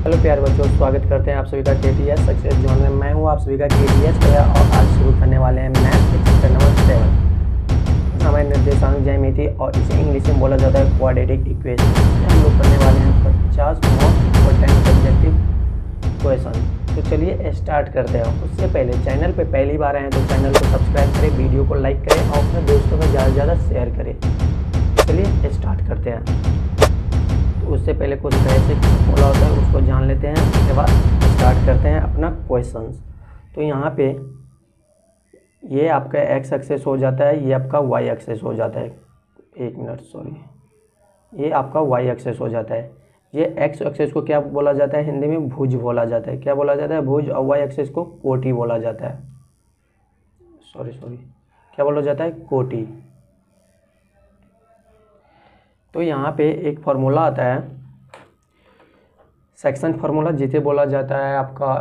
Hello प्यारे बच्चों, स्वागत करते हैं आप सभी का KTS सक्सेस जोन में। मैं हूं आप सभी का KTS भैया और आज शुरू करने वाले हैं मैथ के चैप्टर नंबर 7। हमारे निर्देशांक ज्यामिति और इसे इंग्लिश में बोला जाता है क्वाड्रेटिक इक्वेशन। हम लोग करने वाले हैं 50 मोस्ट इम्पोर्टेंट सब्जेक्टिव क्वेश्चन। तो चलिए स्टार्ट करते हैं। उससे पहले चैनल पे पहली बार आए हैं तो चैनल को सब्सक्राइब करें, वीडियो को लाइक करें और अपने दोस्तों में ज़्यादा से ज़्यादा शेयर करें। चलिए स्टार्ट करते हैं। उससे पहले कुछ बेसिक बोला होता है उसको जान लेते हैं, उसके बाद स्टार्ट करते हैं अपना क्वेश्चंस। तो यहाँ पे ये आपका एक्स एक्सेस हो जाता है, ये आपका वाई एक्सेस हो जाता है। एक मिनट, सॉरी, ये आपका वाई एक्सेस हो जाता है। ये एक्स एक्सेस को क्या बोला जाता है हिंदी में? भुज बोला जाता है। क्या बोला जाता है? भुज। और वाई एक्सेस को कोटि बोला जाता है। सॉरी क्या बोला जाता है? कोटि। तो यहाँ पे एक फार्मूला आता है, सेक्शन फार्मूला, जिसे बोला जाता है आपका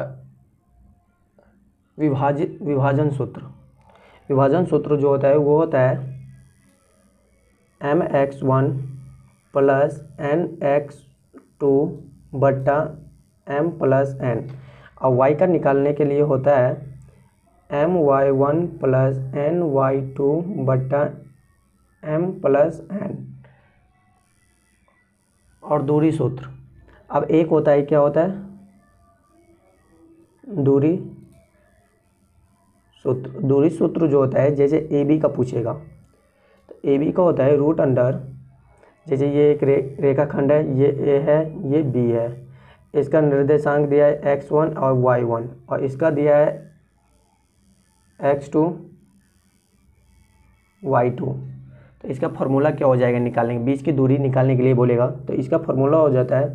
विभाजन सूत्र। विभाजन सूत्र जो होता है वो होता है mx1 प्लस nx2 बट्टा m प्लस n। और y का निकालने के लिए होता है my1 प्लस ny2 बट्टा m प्लस n। और दूरी सूत्र, अब एक होता है, क्या होता है? दूरी सूत्र। दूरी सूत्र जो होता है, जैसे ए बी का पूछेगा तो ए बी का होता है रूट अंडर, जैसे ये एक रेखाखंड है, ये ए है, ये बी है, इसका निर्देशांक दिया है x1 और y1 और इसका दिया है x2 y2। तो इसका फार्मूला क्या हो जाएगा निकालने के? बीच की दूरी निकालने के लिए बोलेगा तो इसका फार्मूला हो जाता है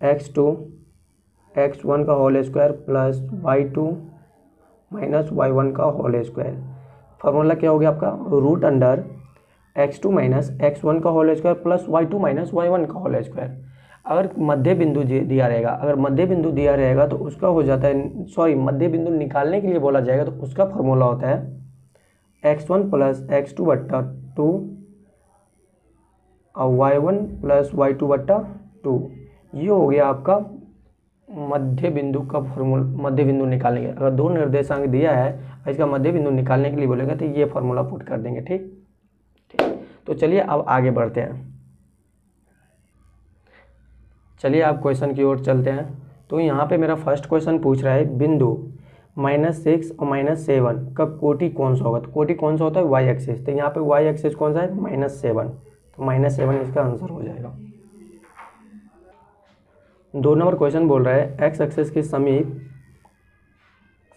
x2 x1 का whole square plus y2 minus y1 का होल स्क्वायर। फार्मूला क्या हो गया आपका? Root under x2 minus x1 का whole square plus y2 minus y1 का होल स्क्वायर। अगर मध्य बिंदु दिया रहेगा, अगर मध्य बिंदु दिया रहेगा तो उसका हो जाता है, सॉरी, मध्य बिंदु निकालने के लिए बोला जाएगा तो उसका फार्मूला होता है x1 प्लस x2 बट्टा 2 और y1 प्लस y2 बट्टा 2। ये हो गया आपका मध्य बिंदु का फार्मूला। मध्य बिंदु निकालने के, अगर दो निर्देशांक दिया है और इसका मध्य बिंदु निकालने के लिए बोलेगा तो ये फार्मूला पुट कर देंगे। ठीक। तो चलिए अब आगे बढ़ते हैं। चलिए आप क्वेश्चन की ओर चलते हैं। तो यहाँ पे मेरा फर्स्ट क्वेश्चन पूछ रहा है बिंदु -6 और -7 का कोटि कौन सा होगा? तो कोटि कौन सा होता है? Y axis. तो यहाँ पे वाई एक्सिस कौन सा है? -7। तो -7 इसका आंसर हो जाएगा। 2 नंबर क्वेश्चन बोल रहा है एक्स एक्सिस के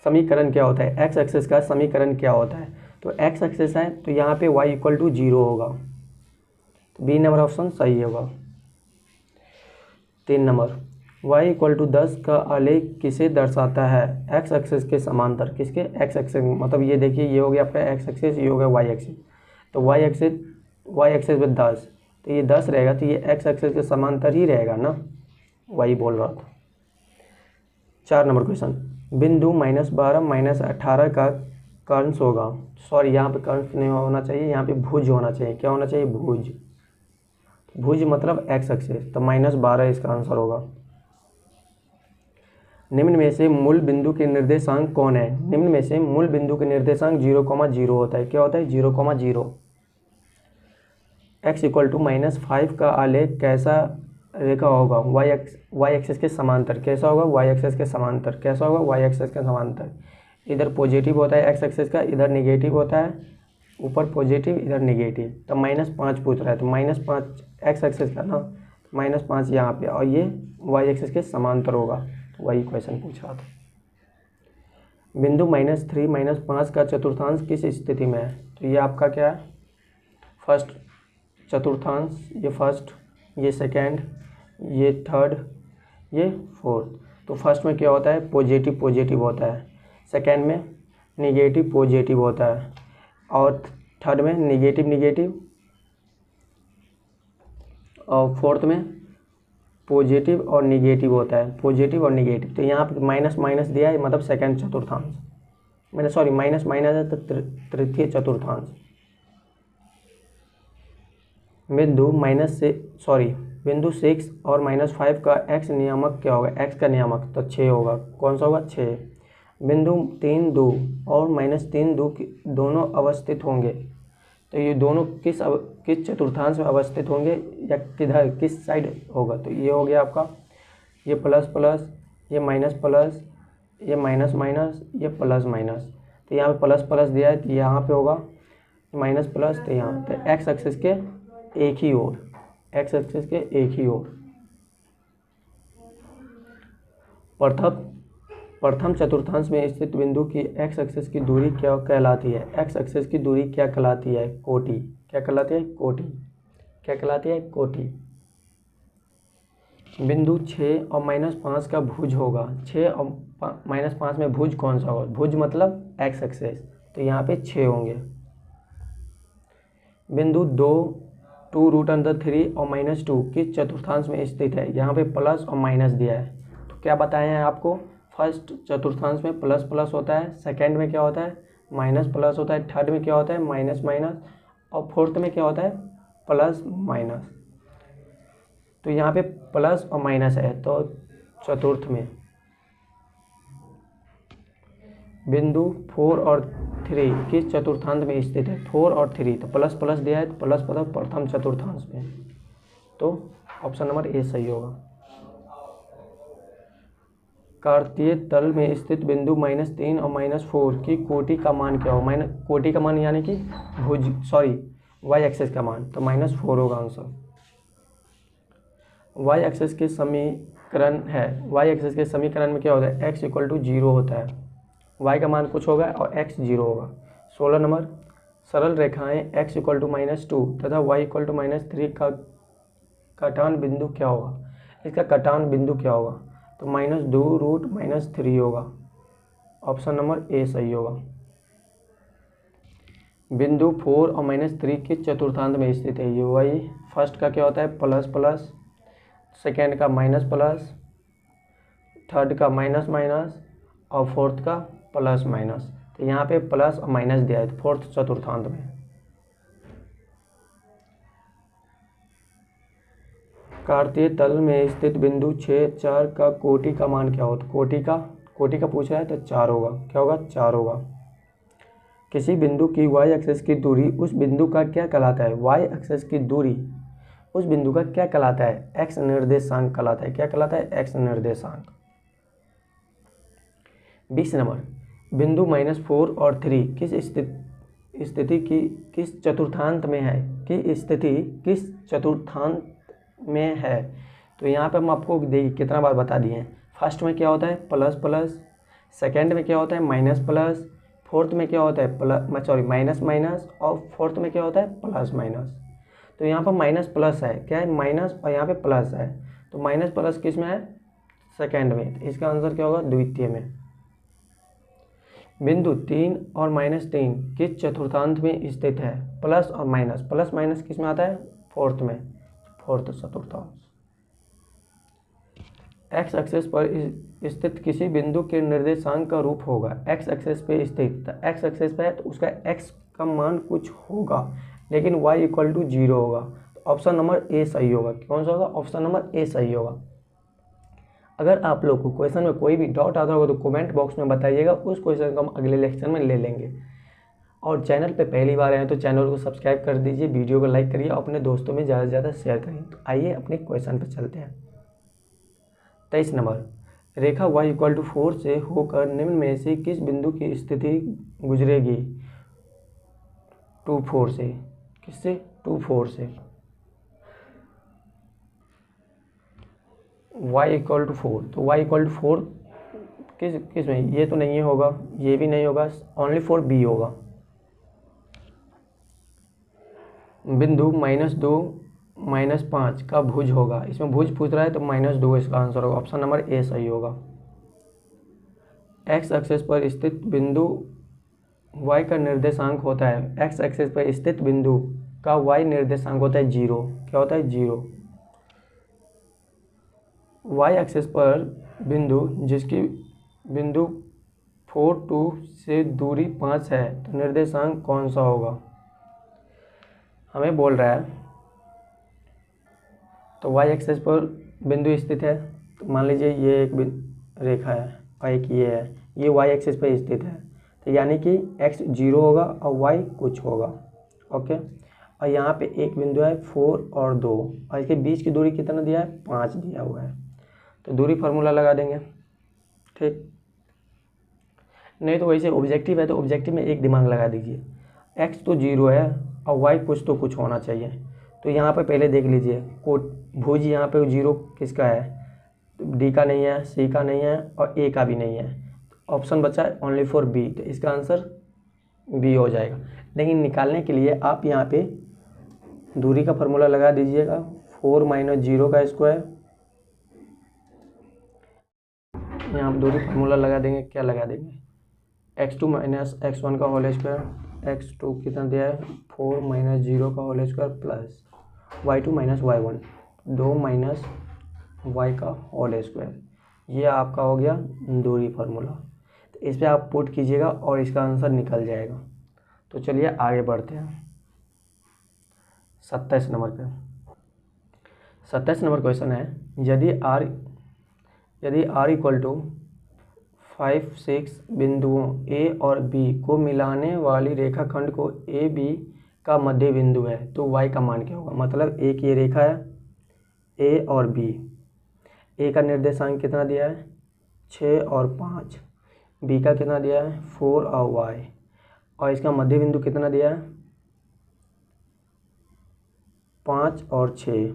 समीकरण क्या होता है? एक्स एक्सिस का समीकरण क्या होता है? तो एक्स एक्सिस है तो यहाँ पे y = 0 होगा, तो बी नंबर ऑप्शन सही होगा। 3 नंबर, y = 10 का आलेख किसे दर्शाता है? एक्स एक्सिस के समांतर। किसके? X axis. मतलब ये देखिए, ये हो गया आपका एक्स एक्सिस, ये हो गया वाई एक्सिस। तो वाई एक्सिस में 10, तो ये 10 रहेगा, तो ये एक्स एक्सिस के समांतर ही रहेगा ना, वही बोल रहा था। 4 नंबर क्वेश्चन, बिंदु -12 -18 का कर्णस होगा। सॉरी, यहाँ पे कर्णस नहीं होना चाहिए, यहाँ पे भुज होना चाहिए। क्या होना चाहिए? भुज। भुज मतलब एक्स एक्सिस, तो -12 इसका आंसर होगा। निम्न में से मूल बिंदु के निर्देशांक कौन है? निम्न में से मूल बिंदु के निर्देशांक 0,0 होता है। क्या होता है? 0,0। x = -5 का आलेख कैसा रेखा होगा? वाई एक्सिस के समांतर। कैसा होगा? वाई एक्सिस के समांतर। कैसा होगा? वाई एक्सिस के समांतर। इधर पॉजिटिव होता है एक्स एक्सिस का, इधर नेगेटिव होता है, ऊपर पॉजिटिव इधर नेगेटिव। तो -5 पूछ रहा है, तो -5 एक्स एक्सिस का ना, -5 यहाँ पे, और ये वाई एक्सिस के समांतर होगा। तो वही क्वेश्चन पूछ रहा था। बिंदु -3 -5 का चतुर्थांश किस स्थिति में है? तो ये आपका क्या है? फर्स्ट चतुर्थांश, ये फर्स्ट, ये सेकेंड, ये थर्ड, ये फोर्थ। तो फर्स्ट में क्या होता है? पॉजिटिव पॉजिटिव होता है, सेकेंड में निगेटिव पॉजिटिव होता है, और थर्ड में निगेटिव निगेटिव, और फोर्थ में पॉजिटिव और निगेटिव होता है, पॉजिटिव और निगेटिव। तो यहाँ पे माइनस माइनस दिया है, मतलब सेकेंड चतुर्थांश, मैंने सॉरी माइनस माइनस है तो तृतीय चतुर्थांश। बिंदु बिंदु 6 और -5 का x नियामक क्या होगा, x का नियामक तो 6 होगा, कौन सा होगा 6। बिंदु 3 2 और -3 2 दोनों अवस्थित होंगे, तो ये दोनों किस चतुर्थांश में अवस्थित होंगे या किधर किस साइड होगा, तो ये हो गया आपका, ये प्लस प्लस, ये माइनस प्लस, ये माइनस माइनस, ये प्लस माइनस। तो यहाँ पे प्लस प्लस दिया है तो यहाँ पे होगा माइनस प्लस, तो यहाँ तो एक्स एक्सिस के एक ही ओर, एक्स एक्सिस के एक ही ओर। प्रथम चतुर्थांश में स्थित बिंदु की एक्स एक्सिस की दूरी क्या कहलाती है, एक्स एक्सिस की दूरी क्या कहलाती है, कोटि। क्या कहलाती है, कोटि। क्या कहलाती है, कोटि। बिंदु 6 और -5 का भुज होगा, 6 और -5 में भुज कौन सा होगा, भुज मतलब एक्स एक्सिस, तो यहाँ पे 6 होंगे। बिंदु 2 2√3 और -2 किस चतुर्थांश में स्थित है, यहाँ पे प्लस और माइनस दिया है, तो क्या बताए हैं आपको, फर्स्ट चतुर्थांश में प्लस प्लस होता है, सेकंड में क्या होता है माइनस प्लस होता है, थर्ड में क्या होता है माइनस माइनस, और फोर्थ में क्या होता है प्लस माइनस। तो यहाँ पे प्लस और माइनस है, तो चतुर्थ में। बिंदु 4 और 3 किस चतुर्थांश में स्थित है, 4 और 3, तो प्लस प्लस दिया है तो प्लस प्लस प्रथम चतुर्थांश में, तो ऑप्शन नंबर ए सही होगा। कार्तीय तल में स्थित बिंदु -3 और -4 की कोटि का मान क्या होगा, कोटि का मान यानी कि वाई एक्सिस का मान, तो -4 होगा आंसर। वाई एक्सिस के समीकरण है, वाई एक्सिस के समीकरण में क्या होता है, x = 0 होता है, y का मान कुछ होगा और x 0 होगा। 16 नंबर, सरल रेखाएं x = -2 तथा y = -3 का कटान बिंदु क्या होगा, इसका कटान बिंदु क्या होगा, तो -2√-3 होगा, ऑप्शन नंबर ए सही होगा। बिंदु 4 और -3 के चतुर्थांश में स्थित है, ये वही फर्स्ट का क्या होता है प्लस प्लस, सेकेंड का माइनस प्लस, थर्ड का माइनस माइनस और फोर्थ का प्लस माइनस, तो यहाँ पे प्लस और माइनस दिया है फोर्थ चतुर्थांश में। कार्तीय तल में स्थित बिंदु 6 4 का कोटि का मान क्या होता है, कोटि का पूछ रहा है तो 4 होगा, क्या होगा 4 होगा। किसी बिंदु की वाई एक्सिस की दूरी उस बिंदु का क्या कहलाता है, वाई एक्सिस की दूरी उस बिंदु का क्या कहलाता है, एक्स निर्देशांक कहलाता है, क्या कहलाता है एक्स निर्देशांक। 20 नंबर, बिंदु -4 और 3 किस चतुर्थांश में है, की स्थिति किस चतुर्थांश में है, तो यहाँ पे हम आपको देखिए कितना बार बता दिए हैं। फर्स्ट में क्या होता है प्लस प्लस, सेकंड में क्या होता है माइनस प्लस, फोर्थ में क्या होता है माइनस माइनस, और फोर्थ में क्या होता है प्लस माइनस। तो यहाँ पर माइनस प्लस है, क्या है माइनस, और यहाँ पे प्लस है, तो माइनस प्लस किस में है सेकंड में, तो इसका आंसर क्या होगा द्वितीय में। बिंदु 3 और -3 किस चतुर्थांश में स्थित है, प्लस और माइनस किस में आता है फोर्थ में, फोर्थ चतुर्थांश। एक्स एक्सिस पर स्थित किसी बिंदु के निर्देशांक का रूप होगा, एक्स एक्सिस पे स्थित, एक्स एक्सिस पे है तो उसका एक्स का मान कुछ होगा लेकिन y = 0 होगा, तो ऑप्शन नंबर ए सही होगा। कौन सा होगा, ऑप्शन नंबर ए सही होगा। अगर आप लोग को क्वेश्चन में कोई भी डाउट आता होगा तो कमेंट बॉक्स में बताइएगा, उस क्वेश्चन को हम अगले लेक्चर में ले लेंगे। और चैनल पे पहली बार आए तो चैनल को सब्सक्राइब कर दीजिए, वीडियो को लाइक करिए, अपने दोस्तों में ज़्यादा से ज़्यादा शेयर करिए। तो आइए अपने क्वेश्चन पे चलते हैं। 23 नंबर, रेखा y = 4 से होकर निम्न में से किस बिंदु की स्थिति गुजरेगी, 2 4 से, किससे 2 4 से, y = 4, तो y = 4 किस में, ये तो नहीं होगा, ये भी नहीं होगा, ओनली फॉर बी होगा। बिंदु -2 -5 का भुज होगा, इसमें भुज पूछ रहा है तो -2 इसका आंसर होगा, ऑप्शन नंबर ए सही होगा। एक्स एक्सिस पर स्थित बिंदु y का निर्देशांक होता है, एक्स एक्सिस पर स्थित बिंदु का y निर्देशांक होता है 0, क्या होता है 0। y एक्सिस पर बिंदु जिसकी बिंदु 4 2 से दूरी 5 है तो निर्देशांक कौन सा होगा, हमें बोल रहा है, तो वाई एक्सिस पर बिंदु स्थित है, तो मान लीजिए ये एक रेखा है और एक ये है, ये वाई एक्सिस पर स्थित है, तो यानी कि एक्स 0 होगा और वाई कुछ होगा। ओके, और यहाँ पे एक बिंदु है 4 और 2 और इसके बीच की दूरी कितना दिया है, 5 दिया हुआ है, तो दूरी फार्मूला लगा देंगे। ठीक, नहीं तो वैसे ऑब्जेक्टिव है तो ऑब्जेक्टिव में एक दिमाग लगा दीजिए, एक्स तो 0 है और वाई कुछ तो कुछ होना चाहिए। तो यहाँ पे पहले देख लीजिए को भुज यहाँ पे 0 किसका है, डी का नहीं है, सी का नहीं है और ए का भी नहीं है, ऑप्शन बचा है ओनली फॉर बी, तो इसका आंसर बी हो जाएगा। लेकिन निकालने के लिए आप यहाँ पे दूरी का फार्मूला लगा दीजिएगा, 4 - 0 का स्क्वायर, यहाँ आप दूरी फार्मूला लगा देंगे, क्या लगा देंगे, x2 - x1 का होल स्क्वायर, x2 कितना दिया है 4 - 0 का whole square plus y2 - y1 2 minus y का होल स्क्वायर, ये आपका हो गया दूरी फार्मूला। तो इस पर आप पुट कीजिएगा और इसका आंसर निकल जाएगा। तो चलिए आगे बढ़ते हैं 27 नंबर पे। 27 नंबर क्वेश्चन है, यदि r इक्वल टू 5 6 बिंदुओं ए और बी को मिलाने वाली रेखाखंड को ए बी का मध्य बिंदु है तो y का मान क्या होगा। मतलब एक ये रेखा है ए और बी, ए का निर्देशांक कितना दिया है 6 और 5, बी का कितना दिया है 4 और y, और इसका मध्य बिंदु कितना दिया है 5 और 6,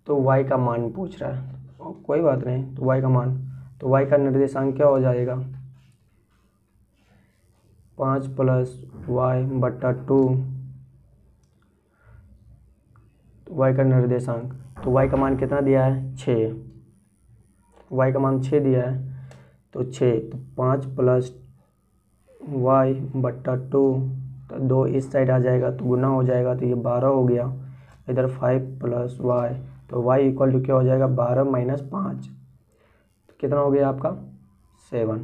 तो y का मान पूछ रहा है। कोई बात नहीं, तो y का मान, तो y का निर्देशांक क्या हो जाएगा 5 + y/2, y का निर्देशांक, तो y का मान कितना दिया है 6, y का मान 6 दिया है, तो 6, तो 5 + y/2, तो 2 इस साइड आ जाएगा तो गुना हो जाएगा, तो ये 12 हो गया, इधर 5 + y, तो y इक्वल टू क्या हो जाएगा 12 - 5, तो कितना हो गया आपका 7।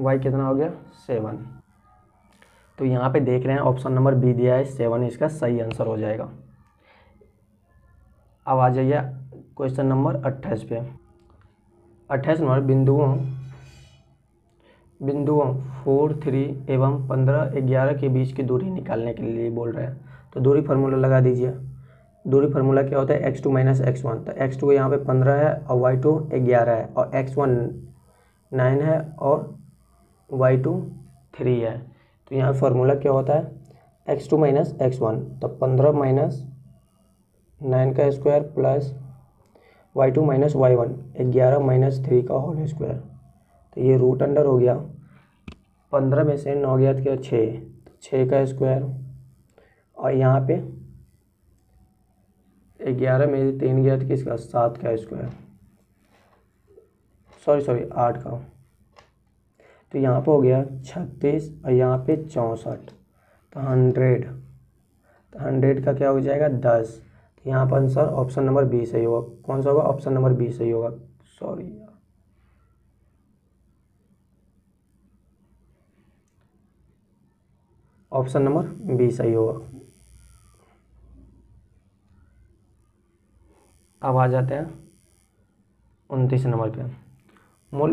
y कितना हो गया 7। तो यहाँ पे देख रहे हैं ऑप्शन नंबर बी दिया है 7, इसका सही आंसर हो जाएगा। अब आ जाइए क्वेश्चन नंबर 28 पे। 28 नंबर, बिंदुओं 4 3 एवं 15 11 के बीच की दूरी निकालने के लिए बोल रहे हैं, तो दूरी फार्मूला लगा दीजिए। दूरी फार्मूला क्या होता है x2 - x1, तो x2 यहाँ पे 15 है और y2 11 है और x1 9 है और y2 3 है, तो यहाँ फार्मूला क्या होता है x2 - x1, तो 15 - 9 का स्क्वायर प्लस y2 - y1 11 - 3 का होल स्क्वायर, तो ये रूट अंडर हो गया, 15 में से 9 गया क्या 6 का स्क्वायर, और यहाँ पे 11 में से 3 गया तो किसका 7 का स्क्वायर, सॉरी 8 का, तो यहाँ पे हो गया 36 और यहाँ पे 64, तो 100, तो 100 का क्या हो जाएगा 10, तो यहाँ पर आंसर ऑप्शन नंबर बी सही होगा। कौन सा होगा, ऑप्शन नंबर बी सही होगा, सॉरी ऑप्शन नंबर बी सही होगा। अब आ जाते हैं 29 नंबर पे। मूल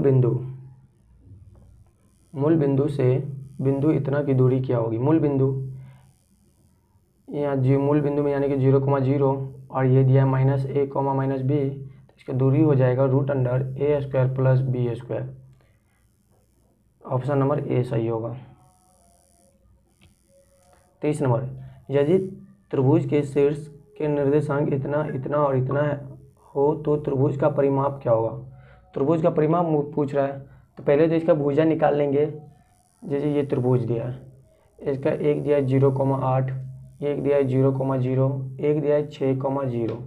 बिंदु से बिंदु इतना की दूरी क्या होगी। मूल बिंदु यहाँ मूल बिंदु में यानी कि 0,0 और ये दिया -a, -b, तो इसका दूरी हो जाएगा √a² plus b²। Option number A सही होगा। 30 नंबर, यदि त्रिभुज के शीर्ष के निर्देशांक इतना इतना और इतना हो तो त्रिभुज का परिमाप क्या होगा। त्रिभुज का परिमाप पूछ रहा है, तो पहले तो इसका भुजा निकाल लेंगे। जैसे ये त्रिभुज दिया है, इसका एक दिया है 0,8, एक दिया है 0,0, एक दिया है 6,0,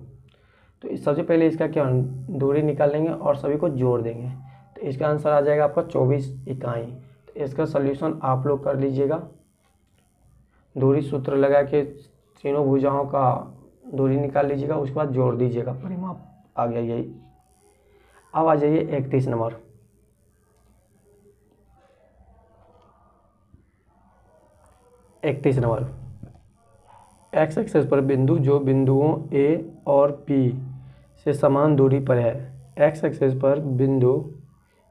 तो सबसे पहले इसका क्या दूरी निकाल लेंगे और सभी को जोड़ देंगे, तो इसका आंसर आ जाएगा आपका 24 इकाई। तो इसका सल्यूशन आप लोग कर लीजिएगा, दूरी सूत्र लगा के तीनों भुजाओं का दूरी निकाल लीजिएगा, उसके बाद जोड़ दीजिएगा, परिमाप आ गया यही। अब आ जाइए 31 नंबर। 31 नंबर, एक्स एक्सिस पर बिंदु जो बिंदुओं ए और पी से समान दूरी पर है। एक्स एक्सिस पर बिंदु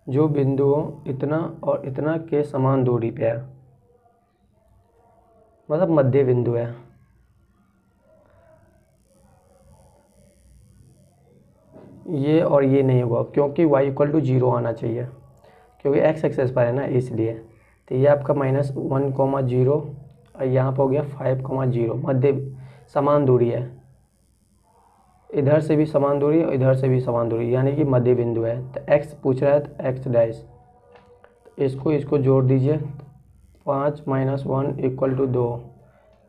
जो बिंदुओं इतना और इतना के समान दूरी पे है, मतलब मध्य बिंदु है। ये और ये नहीं होगा क्योंकि y इक्वल टू 0 आना चाहिए, क्योंकि एक्स एक्सेस पर है ना, इसलिए। तो ये आपका -1,0 और यहाँ पर हो गया 5,0, मध्य समान दूरी है, इधर से भी समान दूरी और इधर से भी समान दूरी, यानी कि मध्य बिंदु है। तो x पूछ रहा है तो x डैश, इसको जोड़ दीजिए, 5 - 1 = 2,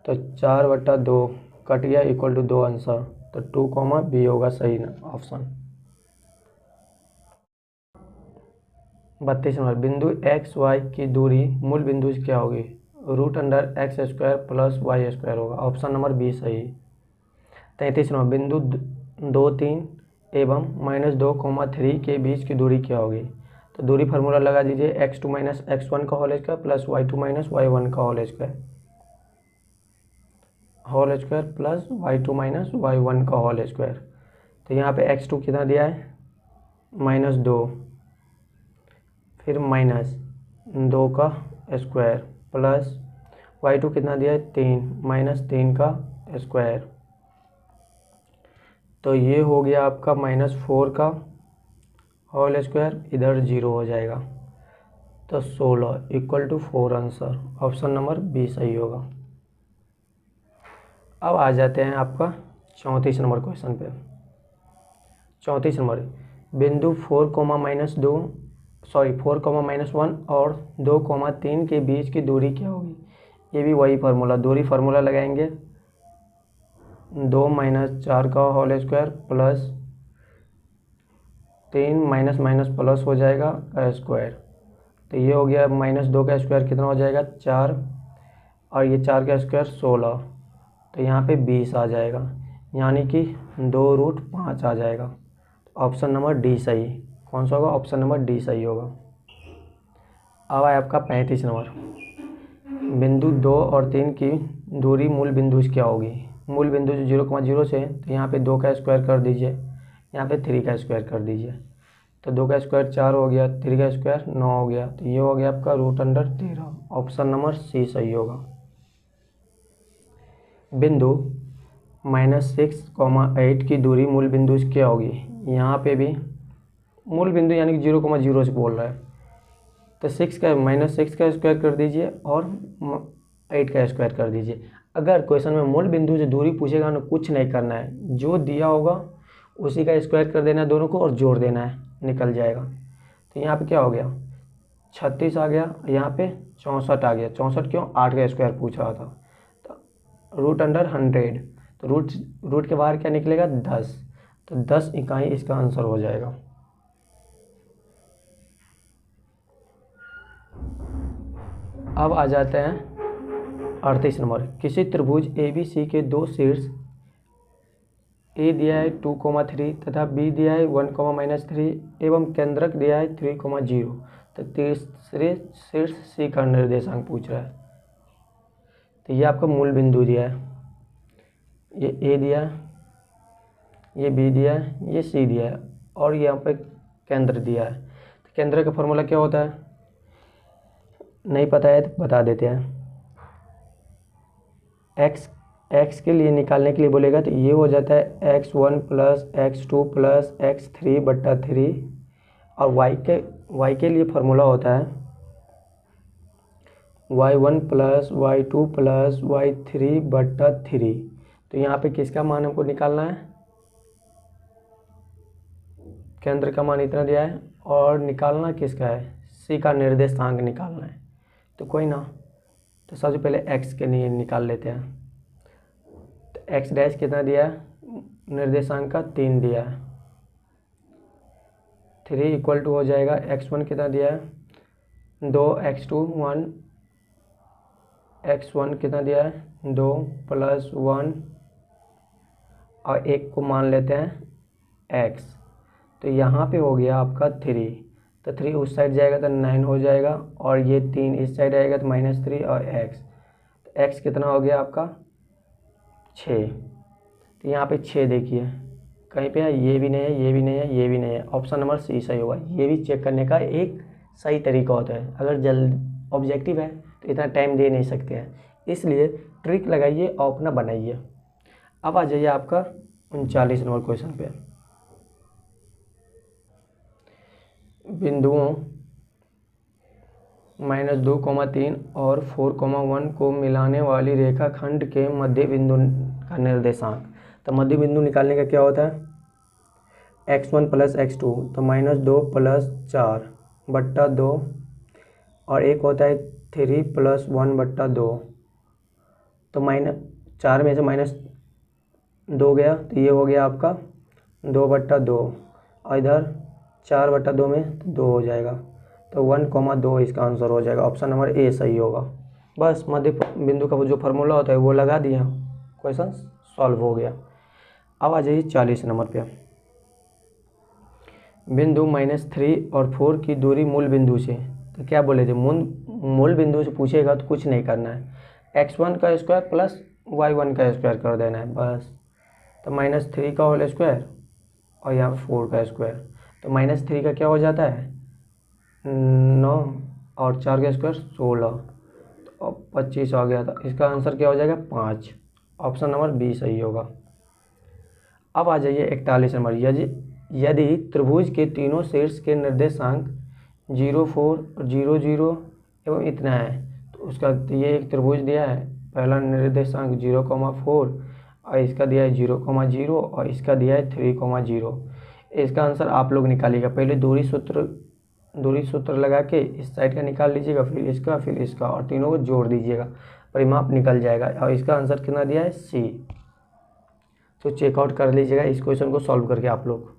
तो 4/2 कट गया इक्वल टू 2 आंसर। तो 2, B होगा सही ना ऑप्शन। 32 नंबर, बिंदु एक्स वाई की दूरी मूल बिंदु से क्या होगी? √x² + y² होगा, ऑप्शन नंबर बी सही। 33 नंबर, बिंदु 2, 3 एवं -2, 3 के बीच की दूरी क्या होगी? तो दूरी फार्मूला लगा दीजिए, x2 - x1 का whole square plus y2 - y1 का whole square plus y2 - y1 का होल स्क्वायर। तो यहाँ पे x2 कितना दिया है? -2, फिर -2 का स्क्वायर प्लस y2 कितना दिया है? 3 - 3 का स्क्वायर। तो ये हो गया आपका -4 का होल स्क्वायर, इधर 0 हो जाएगा, तो 16 = 4 आंसर, ऑप्शन नंबर बी सही होगा। अब आ जाते हैं आपका 34 नंबर क्वेश्चन पे। 34 नंबर, बिंदु 4, -1 और 2, 3 के बीच की दूरी क्या होगी? ये भी वही फार्मूला, दूरी फार्मूला लगाएंगे, 2 - 4 का होल स्क्वायर प्लस 3 - प्लस हो जाएगा का स्क्वायर। तो ये हो गया -2 का स्क्वायर कितना हो जाएगा? 4, और ये 4 का स्क्वायर 16, तो यहाँ पे 20 आ जाएगा, यानी कि 2√5 आ जाएगा। ऑप्शन नंबर डी सही। कौन सा होगा? ऑप्शन नंबर डी सही होगा। अब आए आपका 35 नंबर, बिंदु 2 और 3 की दूरी मूल बिंदु से क्या होगी? मूल बिंदु से 0,0 से, तो यहाँ पे 2 का स्क्वायर कर दीजिए, यहाँ पे 3 का स्क्वायर कर दीजिए, तो 2 का स्क्वायर 4 हो गया, 3 का स्क्वायर 9 हो गया, तो ये हो गया आपका √13, ऑप्शन नंबर सी सही होगा। बिंदु -6, 8 की दूरी मूल बिंदु से क्या होगी? यहाँ पे भी मूल बिंदु यानी कि 0,0 से बोल रहा है, तो -6 का स्क्वायर कर दीजिए और 8 का स्क्वायर कर दीजिए। अगर क्वेश्चन में मूल बिंदु से दूरी पूछेगा ना, कुछ नहीं करना है, जो दिया होगा उसी का स्क्वायर कर देना है दोनों को और जोड़ देना है, निकल जाएगा। तो यहाँ पे क्या हो गया? 36 आ गया, यहाँ पे 64 आ गया। 64 क्यों? 8 का स्क्वायर पूछ रहा था, तो √100, तो रूट के बाहर क्या निकलेगा? 10, तो 10 इकाई इसका आंसर हो जाएगा। अब आ जाते हैं 38 नंबर, किसी त्रिभुज ABC के दो शीर्ष ए दिया है 2,3 तथा बी दिया है 1, -3 एवं केंद्रक दिया है 3,0, तो तीसरे शीर्ष सी का निर्देशांक पूछ रहा है। तो ये आपका मूल बिंदु दिया है, ये ए दिया है, ये बी दिया है, ये सी दिया है, और यहाँ पे केंद्र दिया है। तो केंद्र का फॉर्मूला क्या होता है? नहीं पता है तो बता देते हैं। एक्स के लिए निकालने के लिए बोलेगा तो ये हो जाता है x1 + x2 + x3/3, और y के लिए फार्मूला होता है y1 + y2 + y3/3। तो यहाँ पे किसका मान हमको निकालना है? केंद्र का मान इतना दिया है, और निकालना किसका है? सी का निर्देशांक निकालना है। तो कोई ना, तो सबसे पहले x के लिए निकाल लेते हैं। तो x डैश कितना दिया है? निर्देशांक का 3 दिया है, 3 = हो जाएगा x1 कितना दिया है? 2, x2 1, x1 कितना दिया है? 2 + 1, और एक को मान लेते हैं x, तो यहाँ पे हो गया आपका 3, तो 3 उस साइड जाएगा तो 9 हो जाएगा, और ये 3 इस साइड आएगा तो -3 और x, तो x कितना हो गया आपका 6। तो यहाँ पे 6 देखिए कहीं पे है, ये भी नहीं है, ये भी नहीं है, ये भी नहीं है। ऑप्शन नंबर सी सही होगा। ये भी चेक करने का एक सही तरीका होता है। अगर जल्द ऑब्जेक्टिव है तो इतना टाइम दे नहीं सकते हैं, इसलिए ट्रिक लगाइए और अपना बनाइए। अब आ जाइए आपका 39 नंबर क्वेश्चन पे। बिंदुओं -2, 3 और 4, 1 को मिलाने वाली रेखाखंड के मध्य बिंदु का निर्देशांक। तो मध्य बिंदु निकालने का क्या होता है, x1 + x2, तो -2 + 4/2, और एक होता है 3 + 1/2। तो -4 में से -2 गया तो ये हो गया आपका 2/2, और इधर 4/2 में 2 हो जाएगा। तो 1,2 इसका आंसर हो जाएगा। ऑप्शन नंबर ए सही होगा। बस मध्य बिंदु का जो फार्मूला होता है वो लगा दिया, क्वेश्चन सॉल्व हो गया। अब आ जाइए 40 नंबर पे। बिंदु -3 और 4 की दूरी मूल बिंदु से, तो क्या बोले थे, मूल बिंदु से पूछेगा तो कुछ नहीं करना है, x1 का स्क्वायर प्लस y1 का स्क्वायर कर देना है बस। तो -3 का होल स्क्वायर और यहाँ पे 4 का स्क्वायर। तो -3 का क्या हो जाता है 9 और 4 का स्क्वायर 16, तो 25 आ गया था। इसका आंसर क्या हो जाएगा 5। ऑप्शन नंबर बी सही होगा। अब आ जाइए 41 नंबर। यदि त्रिभुज के तीनों शीर्ष के निर्देशांक 0, 4 और 0, 0 एवं इतना है, तो उसका ये एक त्रिभुज दिया है, पहला निर्देशांक 0,4 और इसका दिया है 0,0 और इसका दिया है 3,0। इसका आंसर आप लोग निकालिएगा। पहले दूरी सूत्र लगा के इस साइड का निकाल लीजिएगा, फिर इसका और तीनों को जोड़ दीजिएगा, परिमाप निकल जाएगा। और इसका आंसर कितना दिया है सी। तो चेकआउट कर लीजिएगा इस क्वेश्चन को सॉल्व करके आप लोग।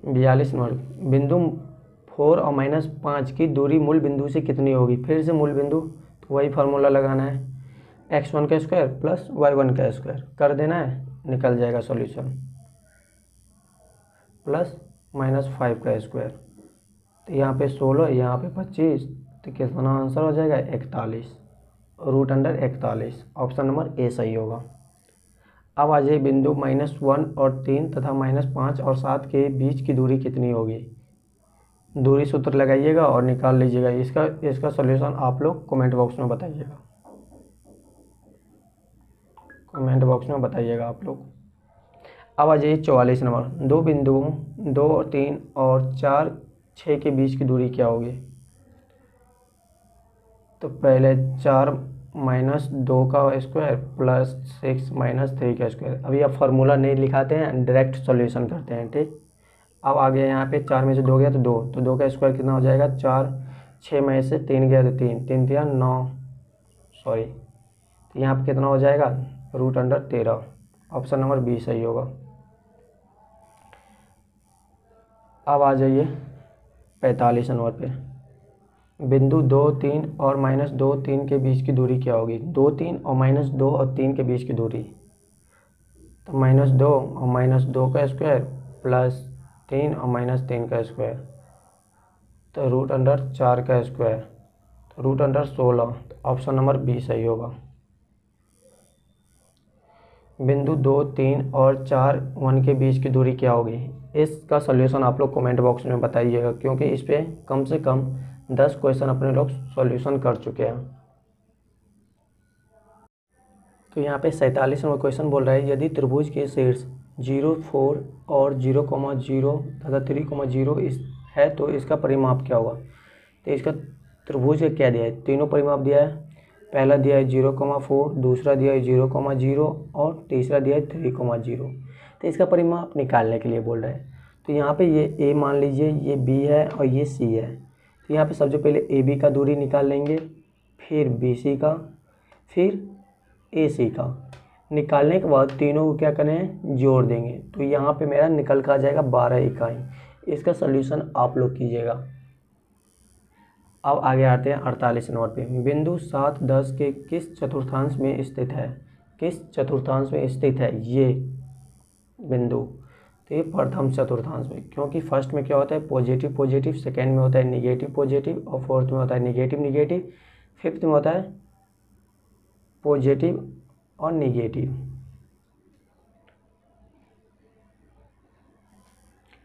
42 नंबर। बिंदु 4 और -5 की दूरी मूल बिंदु से कितनी होगी। फिर से मूल बिंदु, तो वही फार्मूला लगाना है, x1 का स्क्वायर प्लस y1 का स्क्वायर कर देना है, निकल जाएगा सॉल्यूशन, प्लस -5 का स्क्वायर। तो यहाँ पे 16, यहाँ पे 25, तो कितना आंसर हो जाएगा 41, √41। ऑप्शन नंबर ए सही होगा। अब आ जाइए बिंदु -1 और 3 तथा -5 और 7 के बीच की दूरी कितनी होगी। दूरी सूत्र लगाइएगा और निकाल लीजिएगा। इसका सॉल्यूशन आप लोग कमेंट बॉक्स में बताइएगा, आप लोग। अब आ जाइए 44 नंबर। दो बिंदुओं 2 और 3 और 4, 6 के बीच की दूरी क्या होगी। तो पहले 4 - 2 का स्क्वायर प्लस 6 - 3 का स्क्वायर। अभी आप फार्मूला नहीं लिखाते हैं, डायरेक्ट सॉल्यूशन करते हैं, ठीक। अब आ गया यहाँ पे 4 में से 2 गया तो 2, तो 2 का स्क्वायर कितना हो जाएगा 4, 6 में से 3 गया तो 3, 3 3 9, सॉरी, तो यहाँ पे कितना हो जाएगा √13। ऑप्शन नंबर बी सही होगा। अब आ जाइए 45 नंबर पे। बिंदु 2, 3 और -2, 3 के बीच की दूरी क्या होगी। 2, 3 और -2 और 3 के बीच की दूरी, तो -2 और -2 का स्क्वायर प्लस 3 और -3 का स्क्वायर, तो √4 का स्क्वायर, तो √16। ऑप्शन नंबर बी सही होगा। बिंदु 2, 3 और 4, 1 के बीच की दूरी क्या होगी। इसका सॉल्यूशन आप लोग कमेंट बॉक्स में बताइएगा, क्योंकि इस पे कम से कम 10 क्वेश्चन अपने लोग सॉल्यूशन कर चुके हैं। तो यहाँ पे 47 नंबर क्वेश्चन बोल रहा है, यदि त्रिभुज के शीर्ष 0, 4 और 0,0 तथा 3,0 है तो इसका परिमाप क्या होगा। तो इसका त्रिभुज का क्या दिया है, तीनों परिमाप दिया है। पहला दिया है 0,4, दूसरा दिया है 0,0 और तीसरा दिया है 3,0। तो इसका परिमाप निकालने के लिए बोल रहा है। तो यहाँ पे ये ए मान लीजिए, ये बी है और ये सी है। तो यहाँ पे सबसे पहले ए बी का दूरी निकाल लेंगे, फिर बी सी का, फिर ए सी का। निकालने के बाद तीनों को क्या करें, जोड़ देंगे। तो यहाँ पे मेरा निकल कर आ जाएगा 12 इकाई। इसका सलूशन आप लोग कीजिएगा। अब आगे आते हैं 48 नंबर पे। बिंदु 7, 10 के किस चतुर्थांश में स्थित है। किस चतुर्थांश में स्थित है ये बिंदु। तो ये प्रथम चतुर्थांश में, क्योंकि फर्स्ट में क्या होता है पॉजिटिव पॉजिटिव, सेकेंड में होता है निगेटिव पॉजिटिव और फोर्थ में होता है निगेटिव निगेटिव, फिफ्थ में होता है पॉजिटिव और निगेटिव।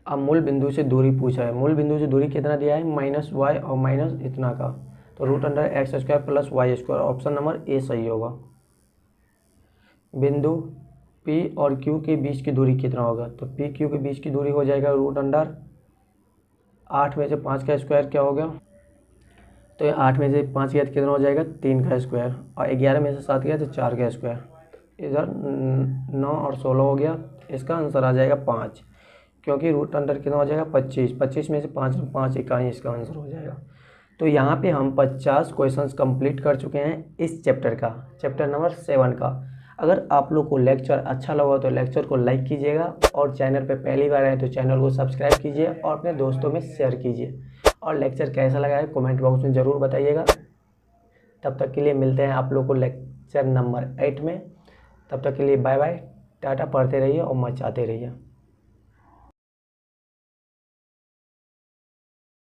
अब मूल बिंदु से दूरी पूछा है, मूल बिंदु से दूरी कितना दिया है -y और माइनस इतना का, तो √x² plus y², option number A सही होगा। बिंदु P और Q के बीच की दूरी कितना होगा, तो P Q के बीच की दूरी हो जाएगा √8 में से 5 का स्क्वायर क्या हो गया, तो ये 8 में से 5 गया तो कितना हो जाएगा 3 का स्क्वायर, और 11 में से 7 गया तो 4 का स्क्वायर, इधर 9 और 16 हो गया, इसका आंसर आ जाएगा 5, क्योंकि √अंडर कितना हो जाएगा 25, 25 में से 5 इकाई इसका आंसर हो जाएगा। तो यहाँ पे हम 50 क्वेश्चंस कंप्लीट कर चुके हैं इस चैप्टर का, चैप्टर नंबर 7 का। अगर आप लोग को लेक्चर अच्छा लगा तो लेक्चर को लाइक कीजिएगा, और चैनल पे पहली बार आए तो चैनल को सब्सक्राइब कीजिए और अपने दोस्तों में शेयर कीजिए, और लेक्चर कैसा लगा है कमेंट बॉक्स में ज़रूर बताइएगा। तब तक के लिए मिलते हैं आप लोग को लेक्चर नंबर 8 में, तब तक के लिए बाय बाय, टाटा, पढ़ते रहिए और मचाते रहिए।